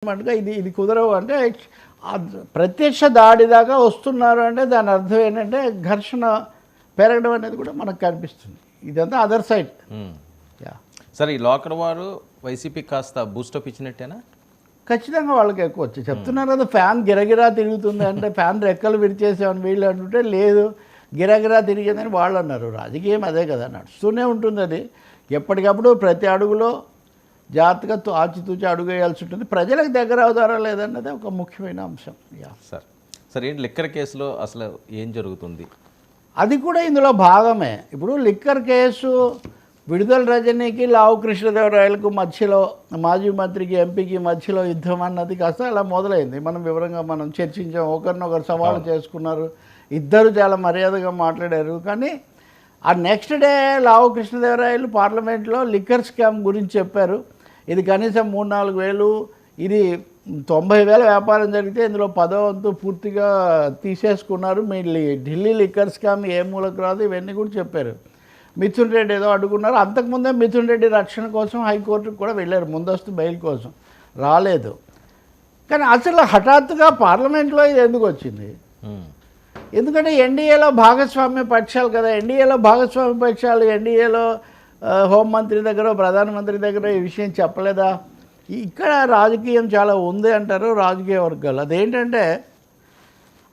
మటుగా ఇది కుదరవు అంటే ప్రత్యక్ష దాడి దాకా వస్తున్నారు అంటే దాని అర్థం ఏంటంటే ఘర్షణ పెరగడం అనేది కూడా మనకు కనిపిస్తుంది. ఇదంతా అదర్ సైడ్. సరే, ఈ లోకర్ వారు వైసీపీ కాస్త బూస్టప్ ఇచ్చినట్టేనా? ఖచ్చితంగా వాళ్ళకి ఎక్కువ వచ్చి చెప్తున్నారు కదా, ఫ్యాన్ గిరగిరా తిరుగుతుంది అంటే ఫ్యాన్ రెక్కలు విరిచేసామని వీళ్ళు అంటుంటే లేదు గిరగిరా తిరిగిందని వాళ్ళు అన్నారు. రాజకీయం అదే కదా, నడుస్తూనే ఉంటుంది. అది ఎప్పటికప్పుడు ప్రతి అడుగులో జాగ్రత్తగా ఆచితూచి అడుగు వేయాల్సి ఉంటుంది. ప్రజలకు దగ్గర అవుతారా లేదన్నది ఒక ముఖ్యమైన అంశం. సార్ ఏంటి లిక్కర్ కేసులో అసలు ఏం జరుగుతుంది? అది కూడా ఇందులో భాగమే. ఇప్పుడు లిక్కర్ కేసు విడుదల రజనీకి లావు కృష్ణదేవరాయలకు మధ్యలో, మాజీ మంత్రికి ఎంపీకి మధ్యలో యుద్ధం అన్నది కాస్త అలా మొదలైంది. మనం వివరంగా చర్చించాం, ఒకరినొకరు సవాలు చేసుకున్నారు, ఇద్దరు చాలా మర్యాదగా మాట్లాడారు. కానీ ఆ నెక్స్ట్ డే లావు కృష్ణదేవరాయలు పార్లమెంట్లో లిక్కర్ స్కామ్ గురించి చెప్పారు. ఇది కనీసం 3-4 వేలు, ఇది 90,000 వ్యాపారం జరిగితే ఇందులో 10వ వంతు పూర్తిగా తీసేసుకున్నారు, మీ ఢిల్లీ లిక్కర్ స్కామ్ ఏ మూలకు రాదు, ఇవన్నీ కూడా చెప్పారు. మిథున్ రెడ్డి ఏదో అడుగున్నారు. అంతకుముందే మిథున్ రెడ్డి రక్షణ కోసం హైకోర్టుకు కూడా వెళ్ళారు, ముందస్తు బెయిల్ కోసం, రాలేదు. కానీ అసలు హఠాత్తుగా పార్లమెంట్లో ఇది ఎందుకు వచ్చింది? ఎందుకంటే ఎన్డీఏలో భాగస్వామ్య పక్షాలు కదా, ఎన్డీఏలో భాగస్వామ్య పక్షాలు ఎన్డీఏలో హోంమంత్రి దగ్గర, ప్రధానమంత్రి దగ్గర ఈ విషయం చెప్పలేదా? ఇక్కడ రాజకీయం చాలా ఉంది అంటారు రాజకీయ వర్గాలు. అదేంటంటే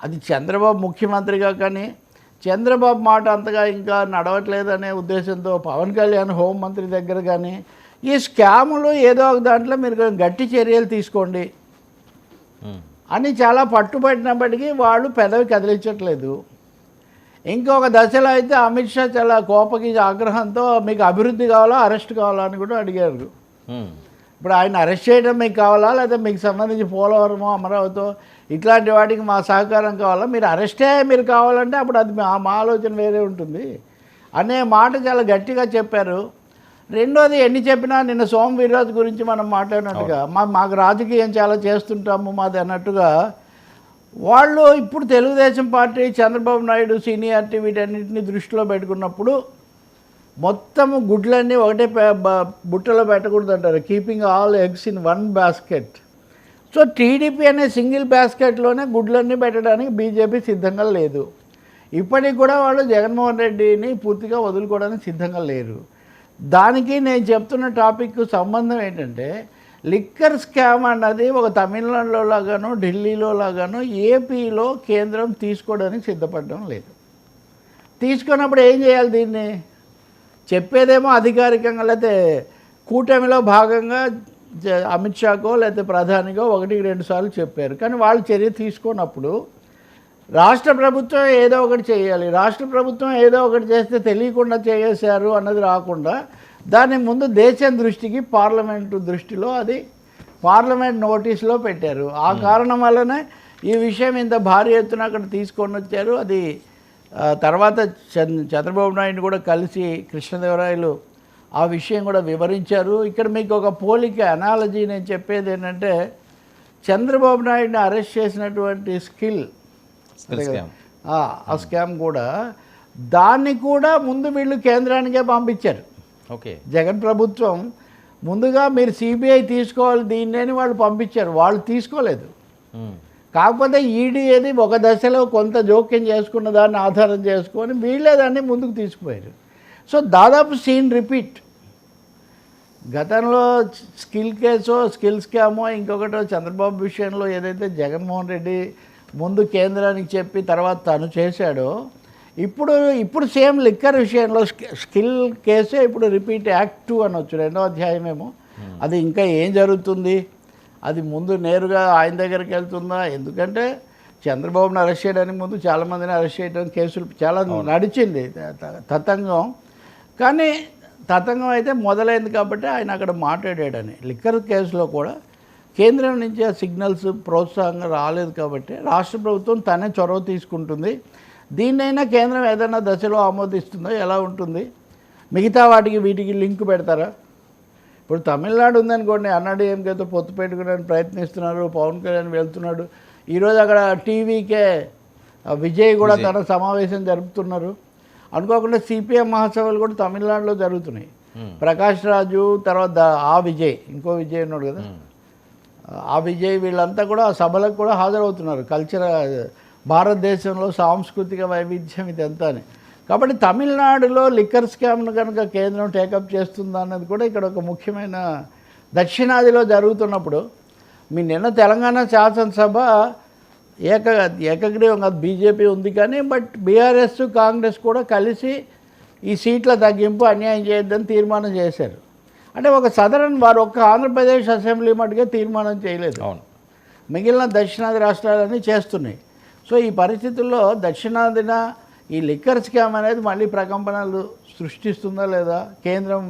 అది చంద్రబాబు ముఖ్యమంత్రిగా, కానీ చంద్రబాబు మాట అంతగా ఇంకా నడవట్లేదనే ఉద్దేశంతో పవన్ కళ్యాణ్ హోంమంత్రి దగ్గర కానీ ఈ స్కాములు ఏదో ఒక దాంట్లో మీరు గట్టి చర్యలు తీసుకోండి అని చాలా పట్టుబట్టినప్పటికీ వాళ్ళు పెదవి కదిలించట్లేదు. ఇంకొక దశలో అయితే అమిత్ షా చాలా కోపకి ఆగ్రహంతో మీకు అభివృద్ధి కావాలా, అరెస్ట్ కావాలా అని కూడా అడిగారు. ఇప్పుడు ఆయన అరెస్ట్ చేయడం మీకు కావాలా, లేదా మీకు సంబంధించి పోలవరమో అమరావతితో ఇట్లాంటి వాటికి మా సహకారం కావాలా, మీరు అరెస్టే మీరు కావాలంటే అప్పుడు అది మా ఆలోచన వేరే ఉంటుంది అనే మాట చాలా గట్టిగా చెప్పారు. రెండోది, ఎన్ని చెప్పినా నిన్న సోమ వీర్రాజు గురించి మనం మాట్లాడినట్టుగా మాకు రాజకీయం చాలా చేస్తుంటాము మాది అన్నట్టుగా వాళ్ళు ఇప్పుడు తెలుగుదేశం పార్టీ, చంద్రబాబు నాయుడు సీనియారిటీ వీటన్నిటిని దృష్టిలో పెట్టుకున్నప్పుడు మొత్తము గుడ్లన్నీ ఒకటే బుట్టలో పెట్టకూడదు అంటారు, keeping all eggs in one basket. So TDP అనే సింగిల్ బాస్కెట్లోనే గుడ్లన్నీ పెట్టడానికి బీజేపీ సిద్ధంగా లేదు. ఇప్పటికి కూడా వాళ్ళు జగన్మోహన్ రెడ్డిని పూర్తిగా వదులుకోవడానికి సిద్ధంగా లేరు. దానికి నేను చెప్తున్న టాపిక్ సంబంధం ఏంటంటే, లిక్కర్ స్కామ్ అన్నది ఒక తమిళనాడులో లాగానో ఢిల్లీలో లాగానో ఏపీలో కేంద్రం తీసుకోవడానికి సిద్ధపడడం లేదు. తీసుకున్నప్పుడు ఏం చేయాలి? దీన్ని చెప్పేదేమో అధికారికంగా, లేకపోతే కూటమిలో భాగంగా అమిత్ షాకో లేకపోతే ప్రధానికో 1-2 సార్లు చెప్పారు. కానీ వాళ్ళు చర్య తీసుకున్నప్పుడు రాష్ట్ర ప్రభుత్వం ఏదో ఒకటి చేయాలి. రాష్ట్ర ప్రభుత్వం ఏదో ఒకటి చేస్తే తెలియకుండా చేసేశారు అన్నది రాకుండా దాని ముందు దేశం దృష్టికి, పార్లమెంటు దృష్టిలో అది పార్లమెంట్ నోటీసులో పెట్టారు. ఆ కారణం వల్లనే ఈ విషయం ఇంత భారీ ఎత్తున అక్కడ తీసుకొని వచ్చారు. అది తర్వాత చంద్రబాబు నాయుడు కూడా కలిసి కృష్ణదేవరాయలు ఆ విషయం కూడా వివరించారు. ఇక్కడ మీకు ఒక పోలిక అనాలజీ నేను చెప్పేది ఏంటంటే, చంద్రబాబు నాయుడిని అరెస్ట్ చేసినటువంటి ఆ స్కామ్ కూడా దాన్ని కూడా ముందు వీళ్ళు కేంద్రానికే పంపించారు. ఓకే, జగన్ ప్రభుత్వం ముందుగా మీరు సిబిఐ తీసుకోవాలి దీన్ని అని వాళ్ళు పంపించారు, వాళ్ళు తీసుకోలేదు. కాకపోతే ఈడీ ఏది ఒక దశలో కొంత జోక్యం చేసుకున్న దాన్ని ఆధారం చేసుకొని వీళ్ళే దాన్ని ముందుకు తీసుకుపోయారు. సో దాదాపు సీన్ రిపీట్. గతంలో స్కిల్ స్కామో ఇంకొకటో చంద్రబాబు విషయంలో ఏదైతే జగన్మోహన్ రెడ్డి ముందు కేంద్రానికి చెప్పి తర్వాత తను చేశాడో, ఇప్పుడు సేమ్ లిక్కర్ విషయంలో స్కిల్ కేసే ఇప్పుడు రిపీట్ యాక్ట్ 2 అనొచ్చు, 2వ అధ్యాయమేమో. అది ఇంకా ఏం జరుగుతుంది, అది ముందు నేరుగా ఆయన దగ్గరికి వెళ్తుందా? ఎందుకంటే చంద్రబాబుని అరెస్ట్ చేయడానికి ముందు చాలామందిని అరెస్ట్ చేయడం కేసులు చాలా నడిచింది తతంగం. కానీ తతంగం అయితే మొదలైంది కాబట్టి ఆయన అక్కడ మాట్లాడాడని. లిక్కర్ కేసులో కూడా కేంద్రం నుంచి ఆ సిగ్నల్స్ ప్రోత్సాహంగా రాలేదు కాబట్టి రాష్ట్ర ప్రభుత్వం తనే చొరవ తీసుకుంటుంది. దీన్నైనా కేంద్రం ఏదైనా దశలో ఆమోదిస్తుందో ఎలా ఉంటుంది? మిగతా వాటికి వీటికి లింక్ పెడతారా? ఇప్పుడు తమిళనాడు ఉందనుకోండి, అన్నాడీఎంకేతో పొత్తు పెట్టుకోవడానికి ప్రయత్నిస్తున్నారు, పవన్ కళ్యాణ్ వెళ్తున్నాడు. ఈరోజు అక్కడ టీవీకే విజయ్ కూడా తన సమావేశం జరుపుతున్నారు. అనుకోకుండా సిపిఎం మహాసభలు కూడా తమిళనాడులో జరుగుతున్నాయి. ప్రకాష్ రాజు తర్వాత విజయ్, ఇంకో విజయ్ ఉన్నాడు కదా, ఆ విజయ్ వీళ్ళంతా కూడా ఆ సభలకు కూడా హాజరవుతున్నారు. భారతదేశంలో సాంస్కృతిక వైవిధ్యం ఇదంతా అని. కాబట్టి తమిళనాడులో లిక్కర్ స్కామ్ను కనుక కేంద్రం టేకప్ చేస్తుందా అన్నది కూడా ఇక్కడ ఒక ముఖ్యమైన దక్షిణాదిలో జరుగుతున్నప్పుడు మీ నిన్న తెలంగాణ శాసనసభ ఏకగ్రీవంగా బీజేపీ ఉంది కానీ బట్ బీఆర్ఎస్ కాంగ్రెస్ కూడా కలిసి ఈ సీట్ల తగ్గింపు అన్యాయం చేయొద్దని తీర్మానం చేశారు. అంటే ఒక సదరన్ వారు ఒక్క ఆంధ్రప్రదేశ్ అసెంబ్లీ మటుకే తీర్మానం చేయలేదు. అవును, మిగిలిన దక్షిణాది రాష్ట్రాలన్నీ చేస్తున్నాయి. సో ఈ పరిస్థితుల్లో దక్షిణాదిన ఈ లిక్కర్ స్కామ్ అనేది మళ్ళీ ప్రకంపనలు సృష్టిస్తుందా లేదా, కేంద్రం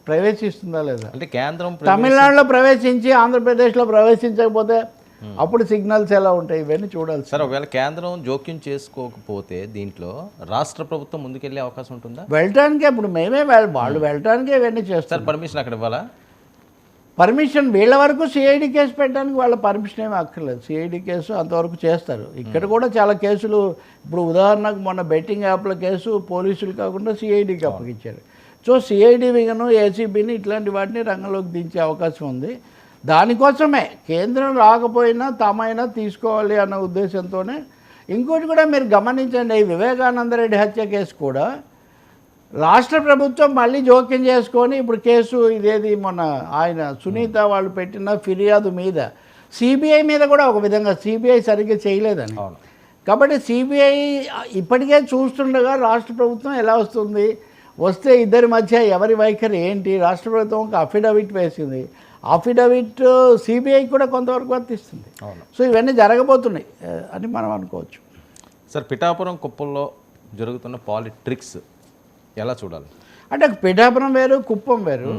ప్రవేశిస్తుందా లేదా, అంటే కేంద్రం తమిళనాడులో ప్రవేశించి ఆంధ్రప్రదేశ్లో ప్రవేశించకపోతే అప్పుడు సిగ్నల్స్ ఎలా ఉంటాయి, ఇవన్నీ చూడాలి. సార్ ఒకవేళ కేంద్రం జోక్యం చేసుకోకపోతే దీంట్లో రాష్ట్ర ప్రభుత్వం ముందుకెళ్ళే అవకాశం ఉంటుందా? వెళ్ళటానికే ఇప్పుడు మేమే వాళ్ళు వెళ్ళటానికే ఇవన్నీ చేస్తారు. పర్మిషన్ అక్కడ ఇవ్వాలా? పర్మిషన్ వీళ్ళ వరకు సిఐడి కేసు పెట్టడానికి వాళ్ళ పర్మిషన్ ఏమీ అక్కర్లేదు. సిఐడి కేసు అంతవరకు చేస్తారు. ఇక్కడ కూడా చాలా కేసులు, ఇప్పుడు ఉదాహరణకు మొన్న బెట్టింగ్ యాప్ల కేసు పోలీసులు కాకుండా సిఐడికి అప్పగించారు. సో సిఐడి విగను ఏసీబీని ఇట్లాంటి వాటిని రంగంలోకి దించే అవకాశం ఉంది. దానికోసమే కేంద్రం రాకపోయినా తామైనా తీసుకోవాలి అన్న ఉద్దేశంతోనే. ఇంకోటి కూడా మీరు గమనించండి, ఈ వివేకానందరెడ్డి హత్య కేసు కూడా రాష్ట్ర ప్రభుత్వం మళ్ళీ జోక్యం చేసుకొని ఇప్పుడు కేసు ఇదేది మొన్న ఆయన సునీత వాళ్ళు పెట్టిన ఫిర్యాదు మీద సిబిఐ మీద కూడా ఒక విధంగా సిబిఐ సరిగ్గా చేయలేదని. కాబట్టి సిబిఐ ఇప్పటికే చూస్తుండగా రాష్ట్ర ప్రభుత్వం ఎలా వస్తే ఇద్దరి మధ్య ఎవరి వైఖరి ఏంటి, రాష్ట్ర ప్రభుత్వం ఒక అఫిడవిట్ వేసింది. అఫిడవిట్ సిబిఐ కూడా కొంతవరకు వర్తిస్తుంది. సో ఇవన్నీ జరగబోతున్నాయి అని మనం అనుకోవచ్చు. సార్ పిఠాపురం కుప్పంలో జరుగుతున్న పాలిటిక్స్ ఎలా చూడాలి? అంటే పిఠాపురం వేరు, కుప్పం వేరు.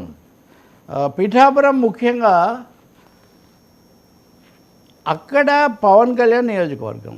పిఠాపురం ముఖ్యంగా అక్కడ పవన్ కళ్యాణ్ నియోజకవర్గం,